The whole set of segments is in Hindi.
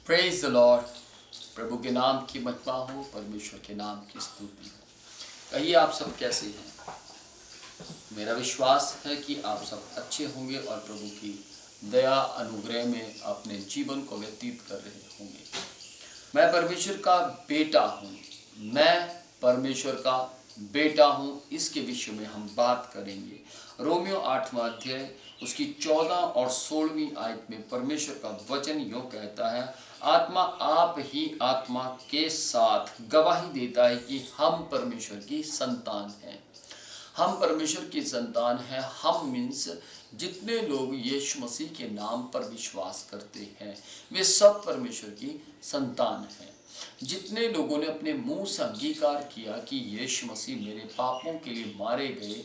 Praise the Lord. प्रभु के नाम की महिमा हो, परमेश्वर के नाम की स्तुति हो। कहिए आप सब कैसे हैं। मेरा विश्वास है कि आप सब अच्छे होंगे और प्रभु की दया अनुग्रह में अपने जीवन को व्यतीत कर रहे होंगे। मैं परमेश्वर का बेटा हूँ, मैं परमेश्वर का बेटा हूँ, इसके विषय में हम बात करेंगे। रोमियो 8वां अध्याय उसकी 14 और 16वीं आयत में परमेश्वर का वचन यूँ कहता है, आत्मा आप ही आत्मा के साथ गवाही देता है कि हम परमेश्वर की संतान हैं। हम परमेश्वर की संतान हैं। हम मीन्स जितने लोग यीशु मसीह के नाम पर विश्वास करते हैं वे सब परमेश्वर की संतान हैं। जितने लोगों ने अपने मुंह से अंगीकार किया कि यीशु मसीह मेरे पापों के लिए मारे गए,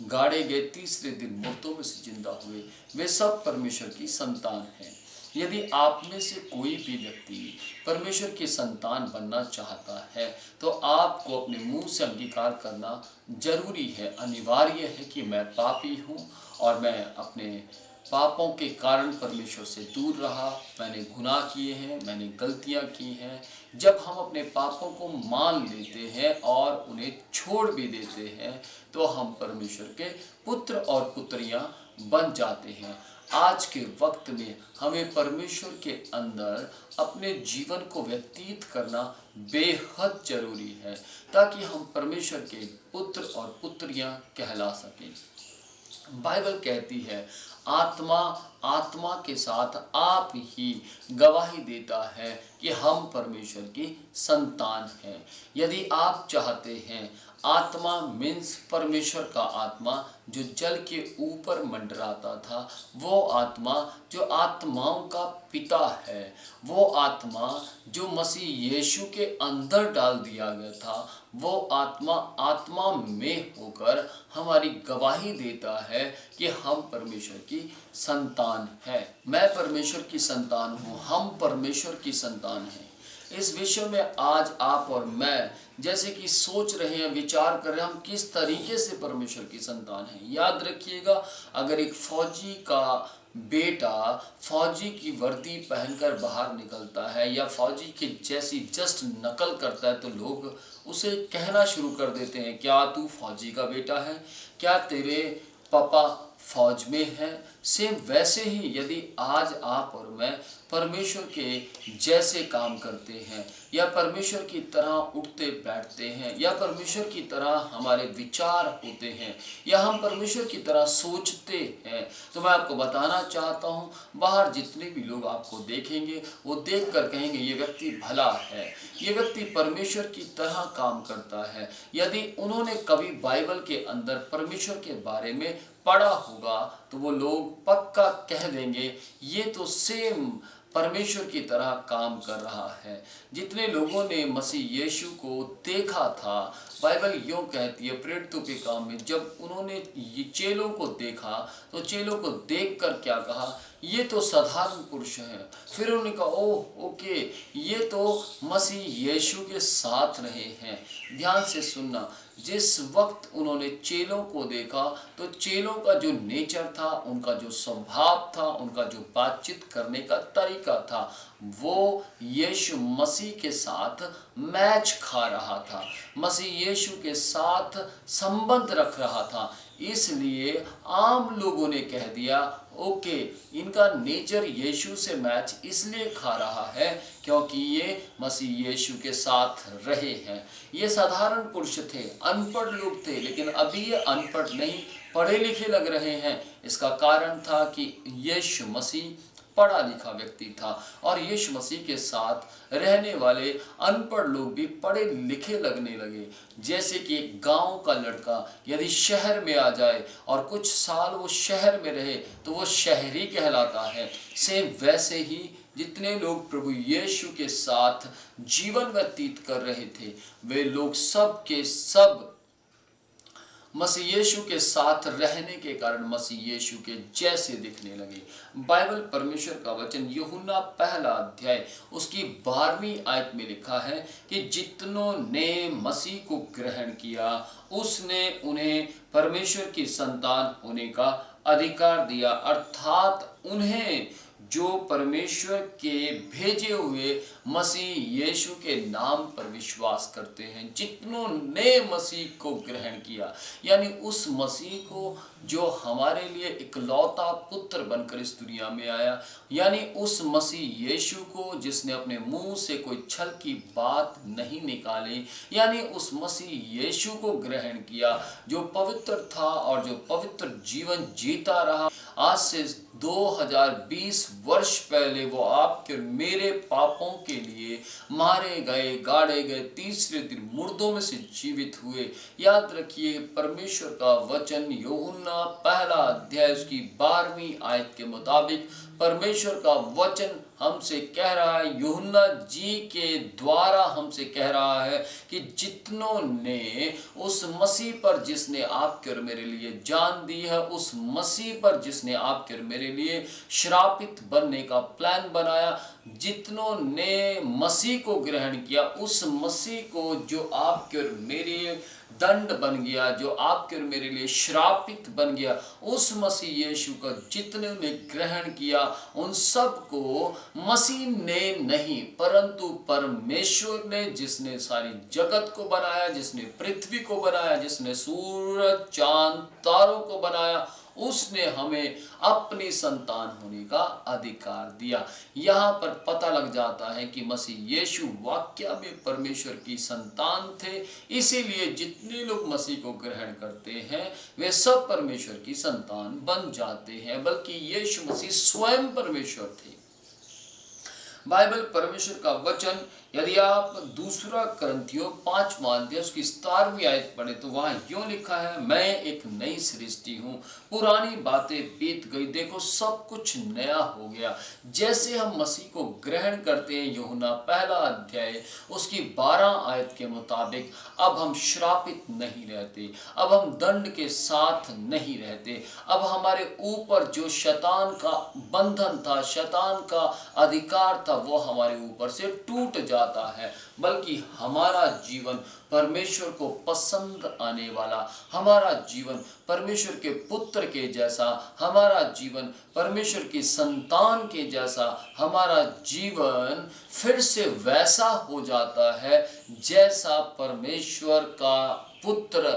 गाड़े गए, तीसरे दिन मुर्दों में से जिंदा हुए, वे सब परमेश्वर की संतान हैं। यदि आप में से कोई भी व्यक्ति परमेश्वर की संतान बनना चाहता है तो आपको अपने मुंह से अंगीकार करना जरूरी है, अनिवार्य है कि मैं पापी हूँ और मैं अपने पापों के कारण परमेश्वर से दूर रहा, मैंने गुनाह किए हैं, मैंने गलतियाँ की हैं। जब हम अपने पापों को मान लेते हैं और उन्हें छोड़ भी देते हैं तो हम परमेश्वर के पुत्र और पुत्रियाँ बन जाते हैं। आज के वक्त में हमें परमेश्वर के अंदर अपने जीवन को व्यतीत करना बेहद जरूरी है ताकि हम परमेश्वर के पुत्र और पुत्रियां कहला सकें। बाइबल कहती है आत्मा आत्मा के साथ आप ही गवाही देता है कि हम परमेश्वर की संतान हैं। यदि आप चाहते हैं, आत्मा मीन्स परमेश्वर का आत्मा जो जल के ऊपर मंडराता था, वो आत्मा जो आत्माओं का पिता है, वो आत्मा जो मसीह यीशु के अंदर डाल दिया गया था, वो आत्मा आत्मा में होकर हमारी गवाही देता है कि हम परमेश्वर की संतान है। मैं परमेश्वर की संतान हूँ, हम परमेश्वर की संतान हैं। इस विषय में आज आप और मैं जैसे कि सोच रहे हैं, विचार कर रहे हैं, हम किस तरीके से परमेश्वर की संतान हैं। याद रखिएगा, अगर एक फौजी का बेटा फौजी की वर्दी पहनकर बाहर निकलता है या फौजी की जैसी जस्ट नकल करता है तो लोग उसे कहना शुरू कर देते हैं, क्या तू फौजी का बेटा है, क्या तेरे पापा फौज में है। सेम वैसे ही यदि आज आप और मैं परमेश्वर के जैसे काम करते हैं या परमेश्वर की तरह उठते बैठते हैं या परमेश्वर की तरह हमारे विचार होते हैं या हम परमेश्वर की तरह सोचते हैं, तो मैं आपको बताना चाहता हूँ, बाहर जितने भी लोग आपको देखेंगे वो देख कर कहेंगे ये व्यक्ति भला है, ये व्यक्ति परमेश्वर की तरह काम करता है। यदि उन्होंने कभी बाइबल के अंदर परमेश्वर के बारे में पढ़ा होगा तो वो लोग पक्का कह देंगे ये तो सेम परमेश्वर की तरह काम कर रहा है। जितने लोगों ने मसीह यीशु को देखा था, बाइबल यूँ कहती है प्रेरितों के काम में, जब उन्होंने ये चेलों को देखा तो चेलों को देखकर क्या कहा, ये तो साधारण पुरुष है। फिर उन्होंने कहा ओह ओके, ये तो मसीह यीशु के साथ रहे हैं। ध्यान से सुनना, जिस वक्त उन्होंने चेलों को देखा तो चेलों का जो नेचर था, उनका जो स्वभाव था, उनका जो बातचीत करने का तरीका था, वो यीशु मसीह के साथ मैच खा रहा था, मसीह यीशु के साथ संबंध रख रहा था। इसलिए आम लोगों ने कह दिया ओके, इनका नेचर यीशु से मैच इसलिए खा रहा है क्योंकि ये मसीह यीशु के साथ रहे हैं। ये साधारण पुरुष थे, अनपढ़ लोग थे, लेकिन अभी ये अनपढ़ नहीं, पढ़े लिखे लग रहे हैं। इसका कारण था कि यीशु मसीह पढ़ा लिखा व्यक्ति था और यीशु मसीह के साथ रहने वाले अनपढ़ लोग भी पढ़े लिखे लगने लगे। जैसे कि एक गांव का लड़का यदि शहर में आ जाए और कुछ साल वो शहर में रहे तो वो शहरी कहलाता है। सेम वैसे ही जितने लोग प्रभु यीशु के साथ जीवन व्यतीत कर रहे थे वे लोग सब के सब मसीह यीशु के साथ रहने के कारण मसीह यीशु के जैसे दिखने लगे। बाइबल परमेश्वर का वचन यूहन्ना पहला अध्याय उसकी 12वीं आयत में लिखा है कि जितनों ने मसीह को ग्रहण किया उसने उन्हें परमेश्वर की संतान होने का अधिकार दिया, अर्थात उन्हें जो परमेश्वर के भेजे हुए मसीह यीशु के नाम पर विश्वास करते हैं, जितनों ने मसीह को ग्रहण किया, यानी उस मसीह को जो हमारे लिए इकलौता पुत्र बनकर इस दुनिया में आया, यानी उस मसीह यीशु को जिसने अपने मुंह से कोई छल की बात नहीं निकाली, यानी उस मसीह यीशु को ग्रहण किया जो पवित्र था और जो पवित्र जीवन जीता रहा। आज से 2020 वर्ष पहले वो आपके और मेरे पापों के लिए मारे गए, गाड़े गए, तीसरे दिन मुर्दों में से जीवित हुए। याद रखिए, परमेश्वर का वचन यूहन्ना पहला अध्याय उसकी 12वीं आयत के मुताबिक परमेश्वर का वचन हमसे कह रहा है, यूहन्ना जी के द्वारा हमसे कह रहा है कि जितनों ने उस मसीह पर जिसने आपके और मेरे लिए जान दी है, उस मसीह पर जिसने आपके और मेरे लिए श्रापित बनने का प्लान बनाया, जितनों ने मसीह को ग्रहण किया, उस मसीह को जो आपके और मेरे दंड बन गया, जो आपके और मेरे लिए श्रापित बन गया, उस मसीह यीशु का जितने ने ग्रहण किया, उन सब को मसीह ने नहीं परंतु परमेश्वर ने, जिसने सारी जगत को बनाया, जिसने पृथ्वी को बनाया, जिसने सूरज चांद तारों को बनाया, उसने हमें अपनी संतान होने का अधिकार दिया। यहाँ पर पता लग जाता है कि मसीह यीशु वाकया में परमेश्वर की संतान थे, इसीलिए जितने लोग मसीह को ग्रहण करते हैं वे सब परमेश्वर की संतान बन जाते हैं, बल्कि यीशु मसीह स्वयं परमेश्वर थे। बाइबल परमेश्वर का वचन, यदि आप दूसरा करंथियों 5वां अध्याय उसकी 17वीं आयत पढ़े तो वहां यूं लिखा है, मैं एक नई सृष्टि हूं, पुरानी बातें बीत गई, देखो सब कुछ नया हो गया। जैसे हम मसीह को ग्रहण करते हैं, यूहन्ना पहला अध्याय उसकी 12 आयत के मुताबिक, अब हम श्रापित नहीं रहते, अब हम दंड के साथ नहीं रहते, अब हमारे ऊपर जो शैतान का बंधन था, शैतान का अधिकार था, वो हमारे ऊपर से टूट जाता है, बल्कि हमारा जीवन परमेश्वर को पसंद आने वाला, हमारा जीवन परमेश्वर के पुत्र के जैसा, हमारा जीवन परमेश्वर की संतान के जैसा, हमारा जीवन फिर से वैसा हो जाता है जैसा परमेश्वर का पुत्र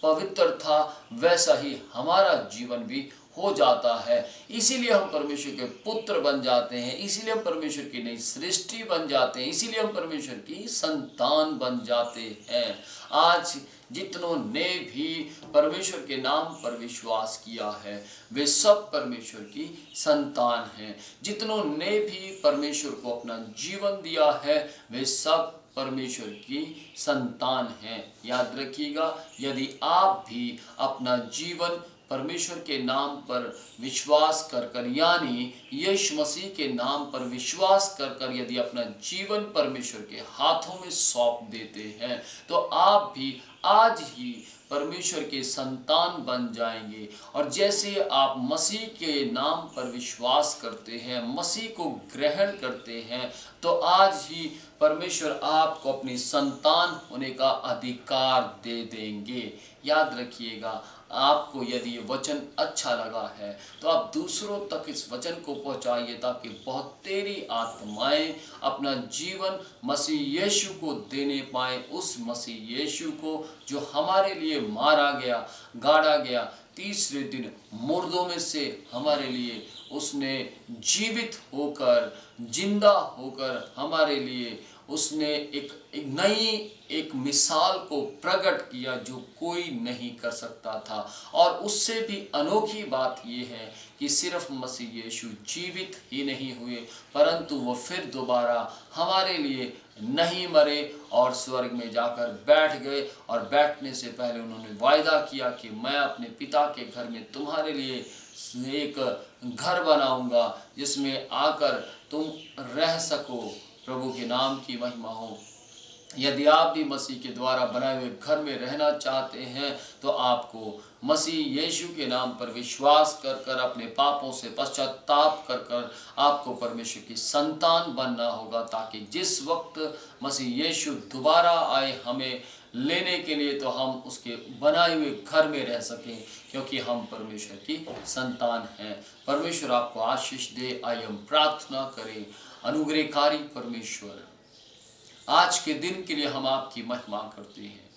पवित्र था, वैसा ही हमारा जीवन भी हो जाता है। इसीलिए हम परमेश्वर के पुत्र बन जाते हैं, इसीलिए हम परमेश्वर की नई सृष्टि बन जाते हैं, इसीलिए हम परमेश्वर की संतान बन जाते हैं। आज जितनों ने भी परमेश्वर के नाम पर विश्वास किया है वे सब परमेश्वर की संतान हैं। जितनों ने भी परमेश्वर को अपना जीवन दिया है वे सब परमेश्वर की संतान हैं। याद रखिएगा, यदि आप भी अपना जीवन परमेश्वर के नाम पर विश्वास कर यानी यीशु मसीह के नाम पर विश्वास कर यदि अपना जीवन परमेश्वर के हाथों में सौंप देते हैं तो आप भी आज ही परमेश्वर के संतान बन जाएंगे। और जैसे आप मसीह के नाम पर विश्वास करते हैं, मसीह को ग्रहण करते हैं, तो आज ही परमेश्वर आपको अपनी संतान होने का अधिकार दे देंगे। याद रखिएगा, आपको यदि ये वचन अच्छा लगा है तो आप दूसरों तक इस वचन को पहुंचाइए, ताकि बहुत तेरी आत्माएं अपना जीवन मसीह यीशु को देने पाए, उस मसीह यीशु को जो हमारे लिए मारा गया, गाड़ा गया, तीसरे दिन मुर्दों में से हमारे लिए उसने जीवित होकर, जिंदा होकर हमारे लिए उसने एक नई मिसाल को प्रकट किया जो कोई नहीं कर सकता था। और उससे भी अनोखी बात यह है कि सिर्फ मसीह यीशु जीवित ही नहीं हुए, परंतु वो फिर दोबारा हमारे लिए नहीं मरे और स्वर्ग में जाकर बैठ गए। और बैठने से पहले उन्होंने वायदा किया कि मैं अपने पिता के घर में तुम्हारे लिए एक घर बनाऊंगा जिसमें आकर तुम रह सको। प्रभु के नाम की महिमा हो। यदि आप भी मसीह के द्वारा बनाए हुए घर में रहना चाहते हैं तो आपको मसीह यीशु के नाम पर विश्वास कर अपने पापों से पश्चाताप कर आपको परमेश्वर की संतान बनना होगा, ताकि जिस वक्त मसीह यीशु दोबारा आए हमें लेने के लिए तो हम उसके बनाए हुए घर में रह सकें, क्योंकि हम परमेश्वर की संतान हैं। परमेश्वर आपको आशीष दे। आइए हम प्रार्थना करें। अनुग्रहकारी परमेश्वर, आज के दिन के लिए हम आपकी महिमा करते हैं।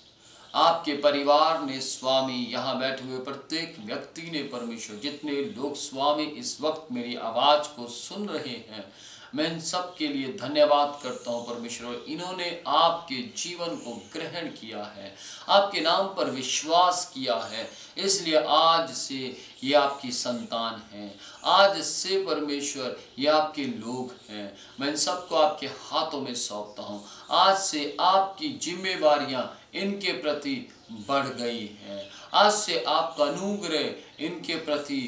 आपके परिवार ने स्वामी, यहाँ बैठे हुए प्रत्येक व्यक्ति ने परमेश्वर, जितने लोग स्वामी इस वक्त मेरी आवाज को सुन रहे हैं, मैं इन सब के लिए धन्यवाद करता हूँ परमेश्वर। इन्होंने आपके जीवन को ग्रहण किया है, आपके नाम पर विश्वास किया है, इसलिए आज से ये आपकी संतान हैं। आज से परमेश्वर ये आपके लोग हैं। मैं इन सबको आपके हाथों में सौंपता हूँ। आज से आपकी जिम्मेवारियां इनके प्रति बढ़ गई हैं। आज से आपका अनुग्रह इनके प्रति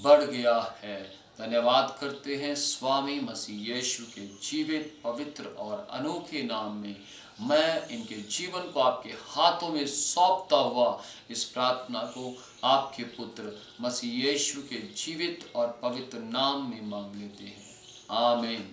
बढ़ गया है। धन्यवाद करते हैं स्वामी मसीह यीशु के जीवित, पवित्र और अनोखे नाम में। मैं इनके जीवन को आपके हाथों में सौंपता हुआ इस प्रार्थना को आपके पुत्र मसीह यीशु के जीवित और पवित्र नाम में मांग लेते हैं। आमीन।